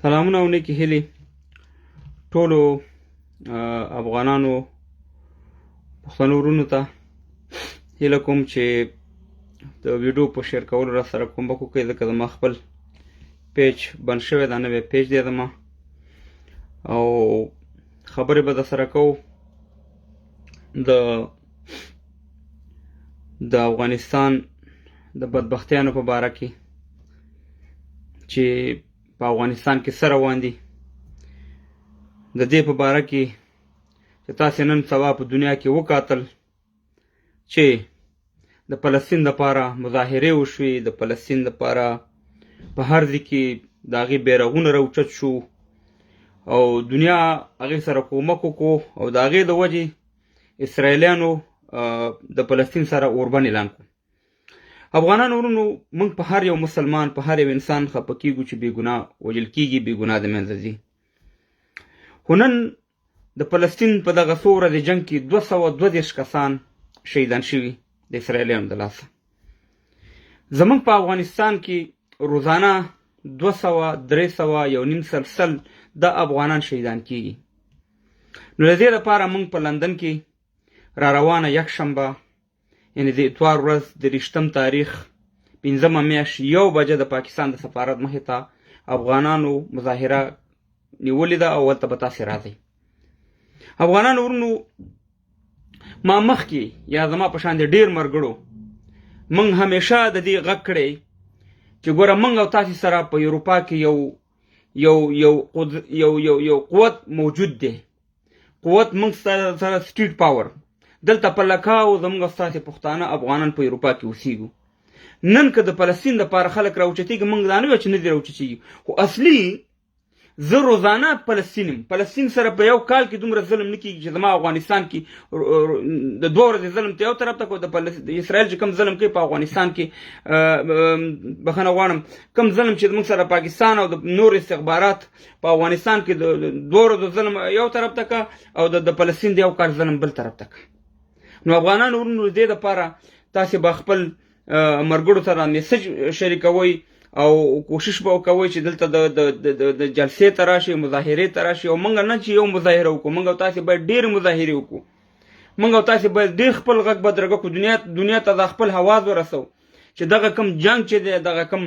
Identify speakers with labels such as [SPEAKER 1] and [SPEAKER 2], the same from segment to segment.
[SPEAKER 1] سلامونه او نیکې هیلې ټولو افغانانو پښتنو وروڼو ته هیله کوم چې د ویډیو په شیر کولو را سره کومک وکړئ، ځکه زما خپل پیج بند شوی دا نوی پیج دی زما، او خبرې به درسره کوو د افغانستان د بدبختیانو په باره کې چې په افغانستان کې څه روان دي. د دې په باره کې چې تاسې نن سبا په دنیا کې وکاتل چې د فلسطین دپاره مظاهرې وشوې، د فلسطین دپاره په هر ځای کې د هغې بیرغونه راوچت شو او دنیا هغې سره کومک وکړو، او د هغې د وجې اسرائیلیانو د فلسطین سره اوربند اعلان کړو. افغانانو ورونو، موږ په هر یو مسلمان، په هر یو انسان خفه کېږو چې بېګناه وژل کېږي، بېګناه د منځه ځي. خو نن د فلسطین په دغه څو ورځې جنګ کې 232 کسان شهیدان شوي د اسرائیلیانو د لاسه. زموږ په افغانستان کې روزانه 200 یو نیم سلسل د افغانان شهیدان کېږي. نو د دې لپاره موږ په لندن کې را روانه یکشنبه، یعنې د اتوار ورځ د 20 تاریخ 5 میاشت 1 بجه د پاکستان د سفارت مخې ته افغانانو مظاهره نیولې ده، او هلته به تاسې راځئ. افغانانو ورونو، ما مخکې یا زما په شان د ډېر ملګرو موږ همیشه د دې غږ کړی چې ګوره موږ او تاسې سره په اروپا کې یو قوت موجود دی. قوت موږ سره سټریټ پاور دلته په لکاو زموږ ستاسې پښتانه افغانان په اروپا کې اوسېږو. نن که د فلسطین دپاره خلک راوچتېږي، موږ دا نه وایو چې نه دي راوچتېږي، خو اصلي زه روزانه فلسطین سره په یو کال کې دومره ظلم نه کېږي چې زما افغانستان کې د 2 ورځې ظلم ته یو طرف ته کو، د اسرائیل چې کوم ظلم کوي په افغانستان کې، بخښنه غواړم، کوم ظلم چې موږ سره پاکستان او د نور استخبارات په افغانستان کې د 2 ورځو ظلم یو طرف ته که، او د فلسطین د یو کال ظلم بل طرف ته که. نو افغانانو ورونو، دې دپاره تاسې به خپل ملګرو سره میسج شریکوئ او کوشش به وکوئ چې دلته د جلسې ته راشي، مظاهرې ته راشي. او موږ نه چې یو مظاهره وکړو، موږ او تاسې باید ډېرې مظاهرې وکړو. موږ او تاسې باید ډېر خپل غږ بدرګه کړو، دنیا ته دا خپل حواز ورسو چې دغه کم جنګ چې دی، دغه کم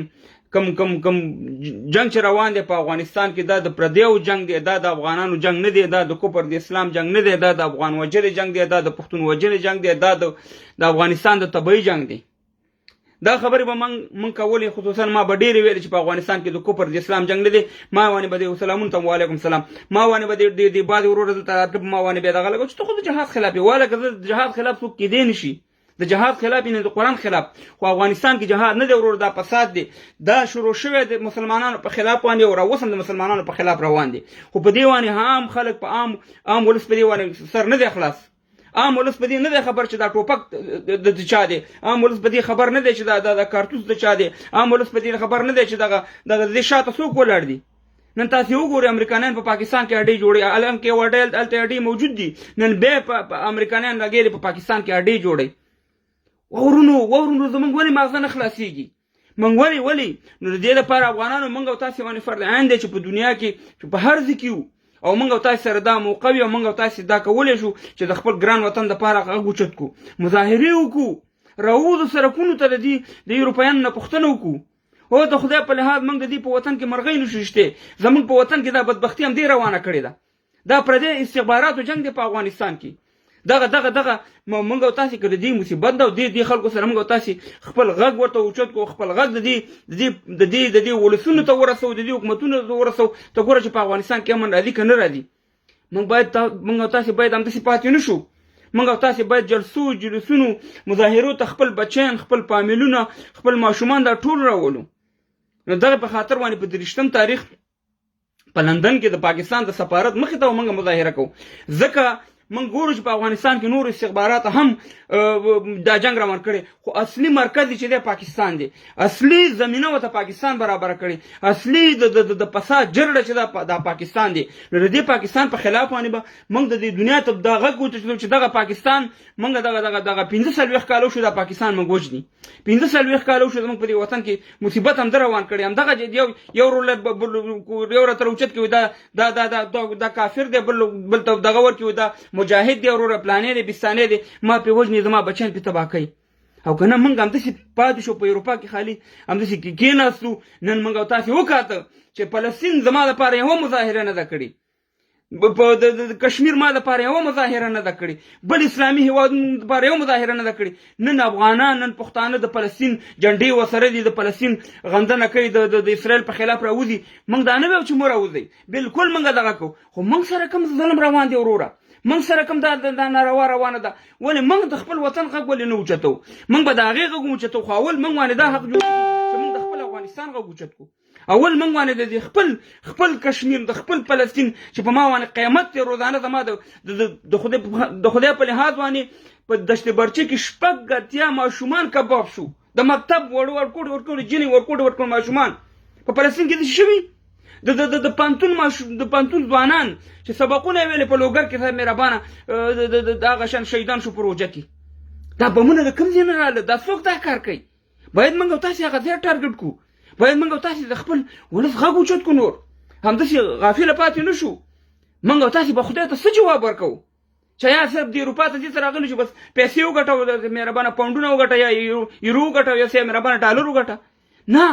[SPEAKER 1] جنګ چې روان دی په افغانستان کې، دا د پردیو جنګ دی، دا د افغانانو جنګ نه دی، دا د کفر د اسلام جنګ نه دی، دا د افغان وجرې جنګ دی، دا د پښتون وجرې جنګ دی، دا د افغانستان د طبعي جنګ دی. دا خبرې به موږ کولې، خصوصا ما به ډېرې ویلې چې په افغانستان کې د کفر د اسلام جنګ نه دی. ما وانې به د سلامون ته وعلیکم سلام، ما وانې به د بعضې ورور دلته راته ما وانې بیا دغه لګو چې ته خو د جهاد خلاف یې. واله که زه د جهاد خلاف څوک کېدی نه شي، د جهاد خلاف یې نه د قرآن خلاف، خو افغانستان کې جهاد نه دی ورور، دا فساد دی، دا شروع شوی د مسلمانانو په خلاف باندې، او را اوس هم د مسلمانانو په خلاف روان دی. خو په دې باندې عام خلک، په عام ولس په دې باندې سر نه دی خلاص. عام ولس په دې نه دی خبر چې دا ټوپک د چا دی، عام ولس په دې خبر نه دی چې دا کارتوس د چا دی، عام ولس په دې خبر نه دی چې دغه شاته څوک ولاړ دي. نن تاسې وګورئ، امریکایان په پاکستان کې اډې جوړوي، حالانکه یو اډې هلته اډې موجود دي، نن بیا امریکایان راګېري په پاکستان کې اډې جوړوي. ورونو زموږ ولې ماغزه نه خلاصېږي؟ موږ ولې؟ نو د دې لپاره افغانانو موږ او تاسې باندې فرض عین دی چې په دنیا کې په هر ځای کې وو، او موږ او تاسې سره دا موقع وي، او موږ او تاسې دا کولی شو چې د خپل ګران وطن دپاره غږ اوچت کړو، مظاهرې وکړو، راووځو سړکونو ته، د اروپایانو نه پوښتنه وکړو. او د خدای په لحاظ موږ د دې په وطن کې مرغۍ نشو شتی. زموږ په وطن کې دا بدبختي هم دې روانه کړې ده. دا پردی استخباراتو جنګ دی په افغانستان کې. دغه موږ او تاسې که د دې مصیبت ده، او دې خلکو سره موږ او تاسې خپل غږ ورته اوچت کړو، خپل غږ د دې ولسونو ته ورسو، د دې حکومتونو ته ورسو، ته ګوره چې په افغانستان کې امن راځي که نه راځي. موږ او تاسې باید همداسې پاتې نه شو. موږ او تاسې باید جلسونو مظاهرو ته خپل بچیان، خپل فامیلونه، خپل ماشومان دا ټول راولو. نو دغه په خاطر باندې په 30 تاریخ په لندن کې د پاکستان د سفارت مخې ته موږ مظاهره کوو، ځکه موږ ګورو چې په افغانستان کې نور استخبارات هم دا جنگ روان کړي، خو اصلي مرکز چې دی پاکستان دی، اصلي زمینه ورته پاکستان برابر کړي، اصلي د فساد جرړه چې دا پاکستان دی. نو د دې پاکستان په خلاف باندې به موږ د دې دنیا ته دا غږ وکړو چې دغه پاکستان موږ دغه 15 کالو شو دا پاکستان موږ وژني، 15 کالو شو موږ په دې وطن کې مصیبت هم روان کړي، هم دغه یو ورته اوچت کوي دا کافر دی، بل ته دغه ورکوي دا مجاهد دی، وروره پلانې دی بستانې دی، ما پې وژني زما بچیان پې تباه کوي. او که نه موږ همداسې پاتې شو په اروپا کې خالي همداسې کېناستو. نن موږ او تاسې وکاته چې فلسطین زما دپاره یوه مظاهره نه ده کړې، د کشمیر ما دپاره یوه مظاهره نه ده کړې، بل اسلامي هېوادونو دپاره یوه مظاهره نه ده کړې. نن افغانان نن پښتانه د فلسطین جنډې ورسره دي، د فلسطین غندنه کوي، د اسرائیل په خلاف راوځي. موږ دا نه ویو چې مو راوځئ، بلکل موږ دغه کوو، خو موږ سره کوم ظلم روان دی وروره، موږ سره کوم دا ناروا روانه ده. ولې موږ د خپل وطن غږ ولې نه اوچتو؟ موږ به د هغې غږ اوچتو، خو اول موږ باندې دا حق جوړ چې موږ د خپل افغانستان غږ اوچت کړو. اول موږ باندې د خپل کشمیر د خپل فلسطین چې په ما باندې قیامت دی روزانه زما د خدای په لحاظ باندې په دشت برچې کې 6 ماشومان کباب شو، د مکتب ورکوړ جنې ورکوړ ماشومان په فلسطین کې داسې شوي، د پانتون ځوانان چې سبقونه یې ویلې په لوګر کې صاحب مهربانه د هغه شان شهیدان شو په روژه کې. دا بمونه د کوم ځای نه راغله؟ دا څوک دا کار کوي؟ باید موږ او تاسې هغه ځای ټارګټ کړو، باید موږ او تاسې د خپل ولس غږ اوچت کړو، نور همداسې غافله پاتې نه شو. موږ او تاسې به خدای ته څه جواب ورکوو چې یا صرف د اروپا ته دې ته راغلو چې بس پیسې وګټو، مهربانه پاونډونه وګټه یا یورو وګټه یا صاحب مهربانه ډالر وګټه. نه،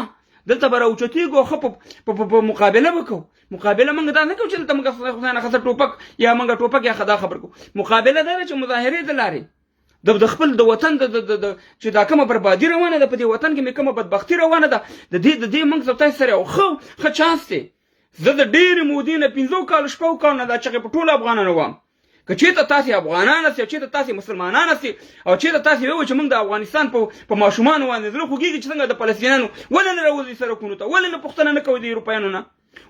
[SPEAKER 1] دلته به راوچتېږو، ښه په مقابله به کوو. مقابله موږ دا نه کوو چې دلته موږ خدای نه خسه ټوپک یا موږ ټوپک یا دا خبر کوو. مقابله دا ده چې مظاهرې د لارې د خپل د وطن چې دا کومه بربادي روانه ده په دې وطن کې مې کومه بدبختي روانه ده، د دې موږ تاسو سره یو ښه چانس دی. زه د ډېرې مودې نه 15 کالو 6 کالو نه دا چغې په ټولو افغانانو وم، که چېرته تاسې افغانان هستئ او چېرته تاسې مسلمانان هستئ او چېرته تاسې ویو چې موږ د افغانستان په ماشومانو باندې زړه خوږېږي چې څنګه د فلسطینیانو ولې نه راوځئ سړکونو ته، ولې نه پوښتنه نه کوئ د اروپایانو نه،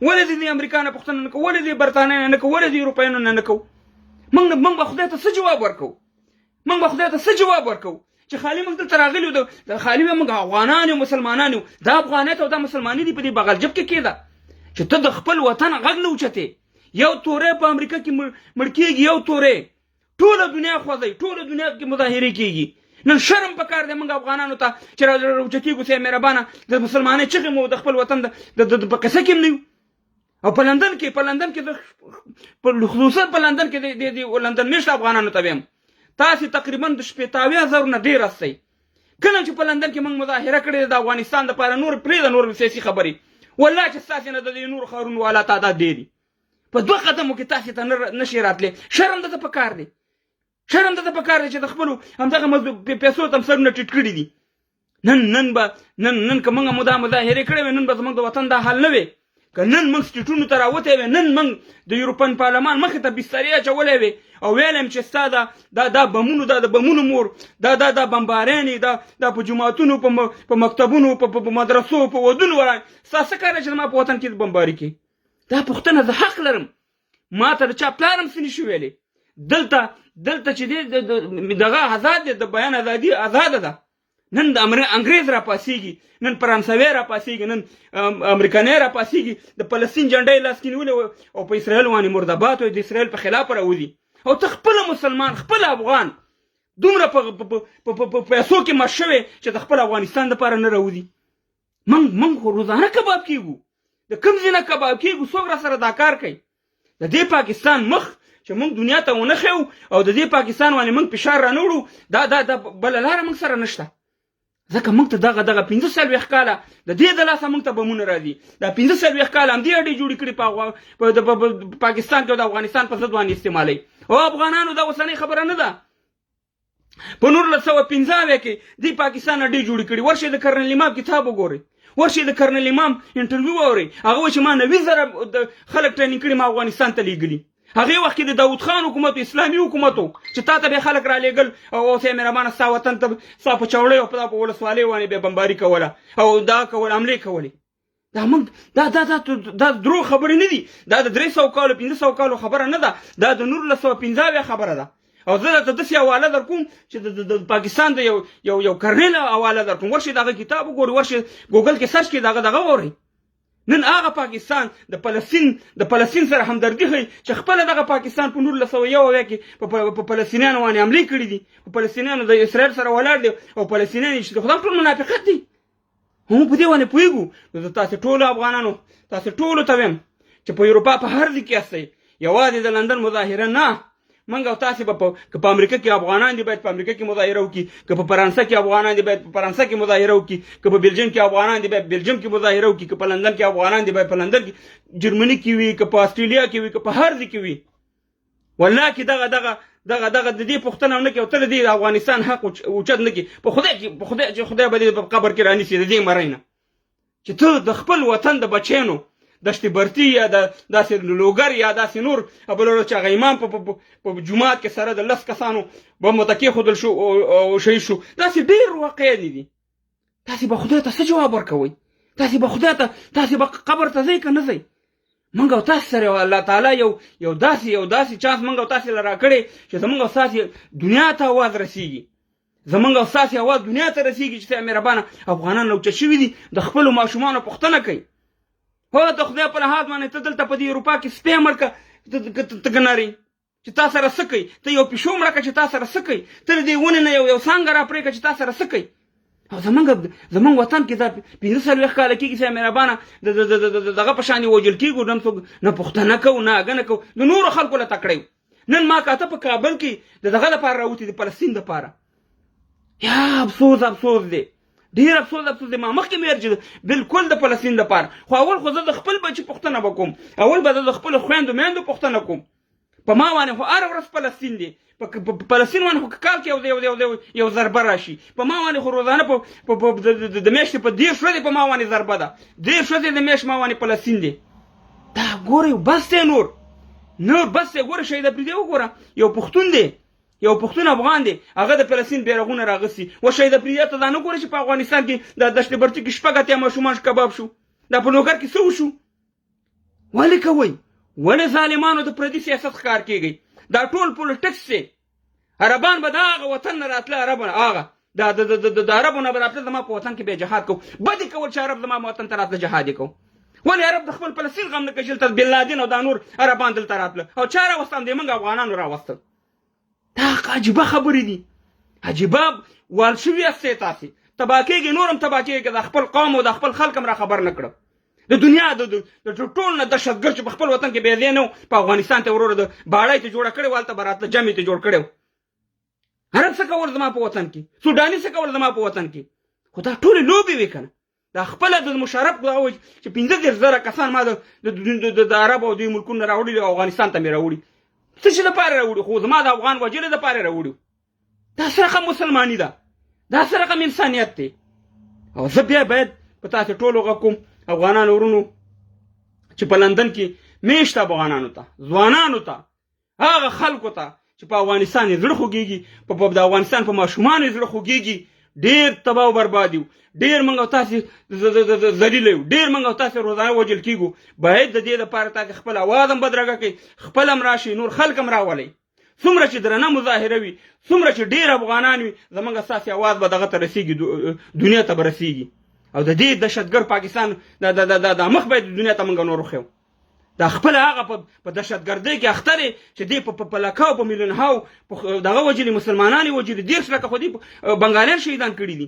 [SPEAKER 1] ولې د امریکا نه پوښتنه نه کوو، ولې د برطانیې نه کوو، ولې د اروپایانو نه کوو؟ موږ به خدای ته څه جواب ورکوو؟ موږ به خدای ته څه جواب ورکوو چې خالي موږ دلته راغلي یو، د خالي موږ افغانان یو مسلمانان یو، دا افغانیت او دا مسلماني دي په دې بغل جب کې کېده چې ته د خپل وطن غږ نه اوچتې. یو تورې په امریکا کې مړ کېږي، یو تورې ټوله دنیا خوځوي، ټوله دنیا کې مظاهرې کېږي. نن شرم پکار دی موږ افغانانو ته چې راوچتېږو صاحب مهربانه د مسلمانۍ چغې مو د خپل وطن په قصه کې هم نه یو. او په لندن کې خصوصا په لندن کې د لندن میشت افغانانو ته ویم تاسې تقریبا د 80,000 نه ډېر هستئ. کله چې په لندن کې موږ مظاهره کړې د افغانستان دپاره، نور پرېږده نور سیاسي خبرې، والله چې ستاسې نه د دې نورو ښارونو والا تعداد ډېر دي. په 2 قدمو کې تاسې ته نشي راتلی. شرم درته پکار دی، شرم درته پکار دی چې د خپلو همدغه پیسو ته هم سرونه ټیټ کړي دي. نن که موږ دا مظاهرې کړې وې، نن به زموږ د وطن دا حال نه وې. که نن موږ سټیټونو ته راوتی وې، نن موږ د یورپین پارلمان مخې ته بسترې اچولی وې او ویل یم چې ستا دا بمونو دا د بمونو مور دا بمبارانې دا په جوماتونو په مکتبونو په مدرسو په ودونو وړاندې ستا څه کار دی چې زما په وطن کې بمباري کړي؟ دا پوښتنه زه حق لرم. ما ته د چا پلار هم څه نشي ویلی. دلته چې دی دغه آزاد دی، د بیان ازادي آزاده ده. نن د انګریز را پاسېږي، نن فرانسوی را پاسېږي، نن امریکانی را پاسېږي، د فلسطین جنډه یې لاس کې نیولې او په اسرائیل باندې مردبات وایي، د اسرائیل په خلاف راوځي. او ته خپل مسلمان، خپل افغان دومره په پیسو کې مست شوی چې د خپل افغانستان دپاره نه راوځي. موږ خو روزانه کباب کېږو، د کوم ځای نه کباب کېږو؟ څوک را سره دا کار کوي؟ د دې پاکستان مخ چې موږ دنیا ته ونه ښیو او د دې پاکستان باندې موږ فشار را نه وړو، دا بله لاره موږ سره نشته. ځکه موږ ته دغه 15 کاله د دې د لاسه موږ ته بمونه راځي. دا 15 کاله همدې اډې جوړې کړي په پاکستان کې او د افغانستان په ضد باندې استعمالوي. او افغانانو دا اوسنۍ خبره نه ده. په 1915 کې دې پاکستان اډې جوړې کړي. ورشئ د کرنل امام کتاب وګورئ، ورشئ د کرنل امام انټرویو واورئ. هغه وایي چې ما 90,000 خلک ټریننګ کړي، ما افغانستان ته لیږلي. هغې وخت کې د داود خان حکومت، اسلامي حکومت و چې تا ته به خلک را لېږل او اوس یې مهربانه ستا وطن ته ستا په چوړۍ او په ولسوالۍ باندې به بمباري کوله او دا کول حملې کولې. دا موږ دا درو خبرې نه دي، دا د 300 کالو 500 کالو خبره نه ده، دا د 1950 خبره ده. او زه درته داسې حواله در کوم چې د پاکستان د یو کرنیل حواله در کوم. ورشئ دغه کتاب وګورئ، ورشئ ګوګل کې سرچ کړئ، دغه وورئ. نن هغه پاکستان د فلسطین سره همدردي ښیي چې خپله دغه پاکستان په 1901 کې په فلسطینیانو باندې حملې کړي دي، په فلسطینیانو د اسرائیل سره ولاړ دي، او فلسطینیان چې خدای ټول منافقت دي. هم په دې باندې پوهېږو. نو تاسې ټولو افغانانو، تاسې ټولو ته وایم چې په اروپا په هر ځای کې یاستئ، یوازې د لندن مظاهره نه، موږ او تاسې به که په امریکا کې افغانان دي باید په امریکا کې مظاهره وکړي، که په فرانسه کې افغانان دي باید په فرانسه کې مظاهره وکړي، که په بلجیم کې افغانان دي باید بلجیم کې مظاهره وکړي، که په لندن کې افغانان دي باید په لندن کې، جرمني کې وي، که په استرالیا کې وي، که په هر ځای کې وي. والله کې دغه د دې پوښتنه ونه کوي او ته د دې افغانستان حق اوچت نه کړي. په خدای به دې په قبر کې رانیسي د دې مرۍ نه چې ته د خپل وطن د بچیانو دشت برتی یا داسې لوګر یا داسې نور بل چې هغه امام په جومات کې سره د 10 کسانو به متکي خودل شو او شهید شو. داسې ډېر واقعې دي. تاسې به خدای ته څه جواب ورکوئ؟ تاسې به قبر ته ځئ که نه ځئ؟ موږ او تاسې سره الله تعالی یو داسې چانس موږ او تاسې له راکړی چې زموږ او ستاسې دنیا ته اواز رسیږي، زموږ او ستاسې اواز دنیا ته رسیږي چې مهربانه افغانان لوچه شوي دي، د خپلو ماشومانو پوښتنه کوي. هو د خدای په لحاظ باندې ته دلته په دې اروپا کې سپی مړ کړه ته ګنارې چې تا سره څه کوي، ته یو پیشو مړه کړه چې تا سره څه کوي، ته د دې ونې نه یو څانګه را پرې کړه چې تا سره څه کوي. او زمونږ وطن کې دا 45 کاله کېږي چې مهربانه دغه په شانې وژل کېږو، نه پوښتنه کوو نه اګنه کوو، د نورو خلکو له تکړی. نن ما کاته په کابل کې د دغه لپاره راوتي د فلسطین لپاره. یا افسوس دی، ډېر افسوس دی. ما مخکې مې ویل چې بالکل د فلسطین لپاره، خو اول خو زه د خپل بچي پوښتنه به کوم، اول به د خپلو خویندو میندو پوښتنه کوم. په ما باندې خو هره ورځ فلسطین دی، په فلسطین باندې خو کال کې یو ضربه راشي، په ما باندې خو روزانه د میاشتې په 10 ورځې په ما باندې ضربه ده، 10 ورځې د میاشت ما باندې فلسطین دی. دا ګورئ بس دی، نور بس دی. ګوره شهید افریدي وګوره، یو پښتون دی، یو پښتون افغان دی، هغه د فلسطین بیرغونه راغسي. و شهید افریدي ته دا نه ګوري چې په افغانستان کې د دشت برتي کې 6 اتیا ماشومان کباب شو، دا په لوګر کې څه وشو؟ ولې کوئ؟ ولې ظالمانو د پردي سیاست ښکار کېږئ؟ دا ټول پولیټکس دی. عربان به د هغه وطن نه راتله، عربونه هغه د عربو نه به راتله زما په وطن کې بیا جهاد کوو. بدې کول چې عرب زما وطن ته راتله جهاد یې کوو. ولې عرب د خپل فلسطین غم نه کوي چې دلته بن لادن او دا نور عربان دلته راتله او چا راوستل دی؟ موږ افغانانو راوستل. دا عجیبه خبرې دي، عجیبه وال شوي یاستئ تاسې. تباه کېږي، نور هم تباه کېږي. د خپل قوم او د خپل خلک هم را خبر نه کړه. د دنیا د ټول نه دهشتګرد چې په خپل وطن کې بې ځای نه و، په افغانستان ته وروره د باړۍ ته جوړه کړې وه، هلته به راتله جمع ته جوړ کړی و. عرب څه کول زما په وطن کې، سوداني څه کول زما په وطن کې. خو دا ټولې لوبې وې که نه. دا خپله د مشرف دغه و چې 15,000 کسان ما د عرب او دوی ملکونو نه راوړي او افغانستان ته مې راوړي. څه شي لپاره راوړي؟ خو زما د افغان وجلې دپاره راوړي. دا څه رقم مسلماني ده؟ دا څه رقم انسانیت دی؟ او زه بیا باید په تاسې ټولو غږ کوم، افغانانو ورونو چې په لندن کې میشته افغانانو ته، ځوانانو ته، هغه خلکو ته چې په افغانستان یې زړه خوږېږي، د افغانستان په ماشومانو یې زړه خوږېږي. ډېر تباه او برباد یو، ډېر موږ او تاسې ذلیله یو، ډېر موږ او تاسې روزانه وژل کېږو. باید د دې لپاره تاسې خپل اواز هم بدرګه کړئ، خپل هم راشئ، نور خلک هم راولئ. څومره چې درنه مظاهره وي، څومره چې ډېر افغانان وي، زموږ ستاسې اواز به دغه ته رسېږي، دنیا ته به رسېږي. او د دې دهشتګرد پاکستان دا مخ باید دنیا ته موږ نور وښیو. دا خپل هغه په دهشتګردۍ کې اخته دی چې دی په لکاو په میلیونهاو دغه وجلي مسلمانان یې وجلي، 10 لکه خو دې بنګالیان شهیدان کړي دي.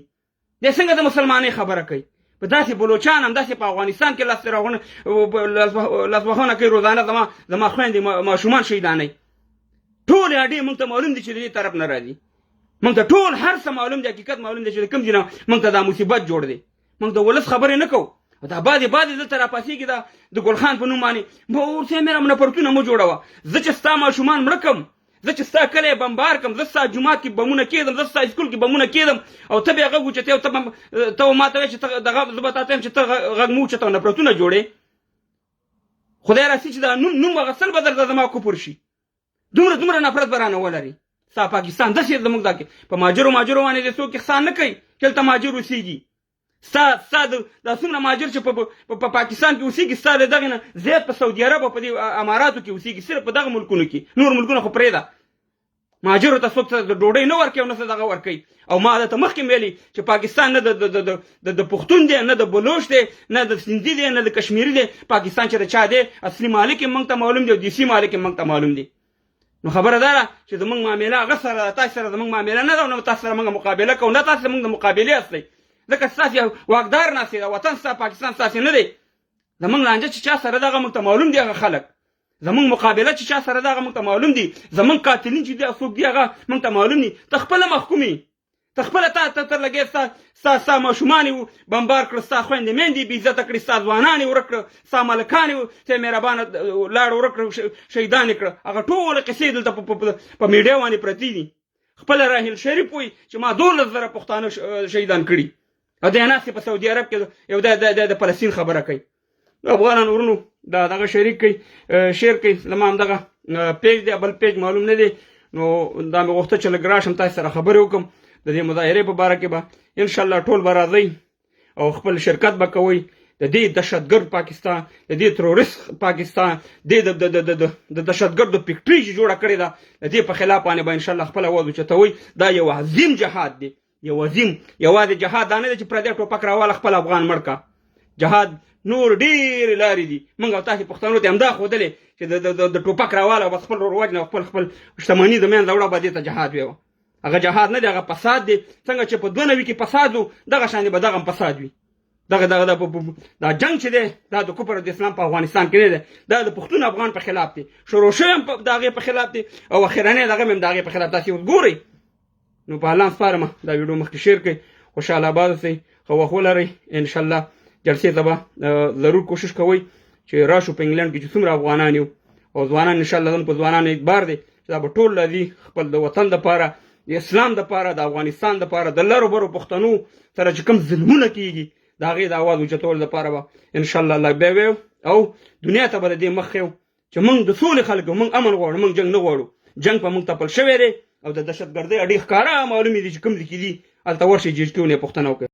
[SPEAKER 1] دی څنګه د مسلمانۍ خبره کوي؟ په داسې بلوچان هم داسې په افغانستان کې لاسوهنه کوي، روزانه زما خویندې ماشومان شهیدانوي. ټولې اډې موږ ته معلوم دي چې د دې طرف نه راځي. موږ ته ټول هر څه معلوم دي، حقیقت معلوم دی چې د کوم ځای نه موږ ته دا مصیبت جوړ دی. موږ د ولس خبرې نه کوو. دا بعضې دلته راپاسېږي د ګل خان په نوم باندې به ورته مېره نفرتونه مه جوړوه. زه چې ستا ماشومان مړه کړم، زه چې ستا کلی بمبار کړم، زه ستا جومات کې بمونه کېدم، زه ستا اسکول کې بمونه کېدم، او ته بیا غږ اوچتې او ته ما ته وایې چې دغه زه به تا ته یم چې ته غږ مه اوچته او نفرتونه جوړې. خدای راسي چې دا نوم اخیستل به درته زما کفر شي. دومره نفرت به رانه ولري. ستا پاکستان داسې زموږ دا کې په ماجرو باندې د څوک احسان نه کوي چې هلته ماجر اوسېږي. ستا دا څومره مهاجر چې په پاکستان کې اوسېږي ستا د دغې نه زیات په سعودي عرب او په دې اماراتو کې اوسېږي صرف په دغه ملکونو کې نور ملکونه خو پرېږده مهاجرو ته څوک ډوډۍ نه ورکوي او نه څه دغه ورکوي او ما درته مخکې ویلي چې پاکستان نه د پښتون دی نه د بلوچ دی نه د سندي دی نه د کشمیري دی پاکستان چې د چا دی اصلي مالک یې موږ ته معلوم دی او دیسي مالک یې موږ ته معلوم دی نو خبره دا ده چې زموږ معامله هغه سره تاسو سره زموږ معامله نه ده او نه تاسو سره موږ مقابله کوو نه تاسو زموږ د مقابلې هستئ ځکه ستاسو یو واکدار ناست دی دا وطن ستا پاکستان ستاسې نه دی زموږ لانجه چې چا سره ده هغه موږ ته معلوم دی هغه خلک زموږ مقابله چې چا سره ده هغه موږ ته معلوم دي زموږ قاتلین چې دي څوک دي هغه موږ ته معلوم دي ته خپله محکوم یې ته خپله تا تر لګې ستا ماشومان یې بمبار کړه ستا خویندې میندې بې عزته کړې ستا ځوانان یې ورک کړه ستا ملکان یې ته مهربانه لاړ ورک کړه شهیدان یې کړه هغه ټولې قصې دلته په میډیا باندې پرتې دي خپله راحیل شریف وایي چې ما 12,000 پښتانه شهیدان کړي او دی ناست په سعودي عرب کې یو د فلسطین خبره کوي افغانان ورونو دا دغه شریک کوي شیر کوي زما همدغه پیج دی بل پیج معلوم نه دی نو دا مې غوښته چې لږ راشم تاسو سره خبرې وکړم د دې مظاهرې په باره کې به انشاءالله ټول به راځئ او خپل شرکت به کوئ د دې دهشتګرد پاکستان د دې تروریست پاکستان د دهشتګردو فکټري چې جوړه کړې ده د دې په خلاف باندې به انشاءالله خپل اواز اوچتوئ دا یو عظیم جهاد دی یو عظیم یوازې جهاد دا نه دی چې پردی ټوپک راواله خپل افغان مړ کا جهاد نور ډېرې لارې دي موږ او تاسې پښتنو ته همدا ښودلې چې د ټوپک راواله به خپل ورور وجنه او خپل شتمني د منځه وړه به دې ته جهاد وي هغه جهاد نه دی هغه فساد دی څنګه چې په 92 کې فساد و دغه شان به دغه هم فساد وي دا جنگ چې دی دا د کفر د اسلام په افغانستان کې نه دی دا د پښتون افغان په خلاف دی شروع شوی هم د هغې په خلاف دی او اخرنی دغه هم د هغې په خلاف تاسې اوس ګورئ نو په الله سپارم دا ویډیو مخکې شیر کړئ خوشحاله آباد اوسئ ښه وخت ولرئ انشاءالله جلسې ته به ضرور کوشش کوئ چې راشو په انګلند کې چې څومره افغانان یو او ځوانان انشاءالله زموږ په ځوانانو اعتبار دی چې دا به ټول راځي خپل د وطن دپاره د اسلام دپاره د افغانستان دپاره د لرو برو پښتنو سره چې کوم ظلمونه کېږي د هغې د اواز اوچتولو دپاره به انشاءالله الله بیا ویو او دنیا ته به د دې مخ یو چې موږ د سولې خلک موږ امن غواړو موږ جنګ نه غواړو جنګ په موږ تپل شوی دی او د دهشتګردۍ اډې ښکاره معلومې دي چې کوم ځای کې دي هلته ورشئ جیج کې ونیئ پوښتنه وکړئ